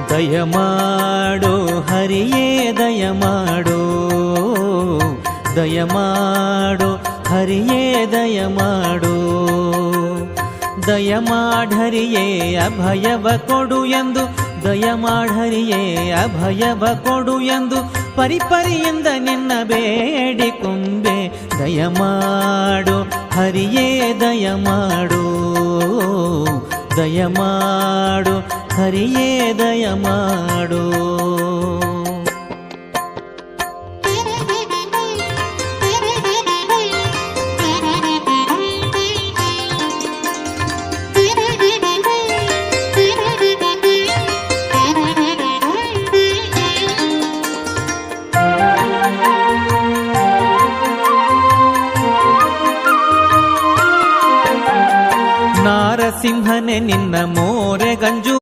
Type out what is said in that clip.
ದಯಮಾಡೋ ಹರಿಯೇ ದಯಮಾಡೋ, ದಯಮಾಡೋ ಹರಿಯೇ ದಯಮಾಡೋ. ದಯಮಾಢರಿಯೇ ಅಭಯವ ಕೊಡು ಎಂದು, ದಯಮಾಢರಿಯೇ ಅಭಯವ ಕೊಡು ಎಂದು ಪರಿಪರಿಯಿಂದ ನಿನ್ನ ಬೇಡಿಕೊಂಬೆ. ದಯಮಾಡು ಹರಿಯೇ ದಯಮಾಡು, ದಯಮಾಡು ಹರಿಯೇ ದಯಮಾಡು. ನಾರಸಿಂಹನೆ ನಿನ್ನ ಮೋರೆ ಗಂಜು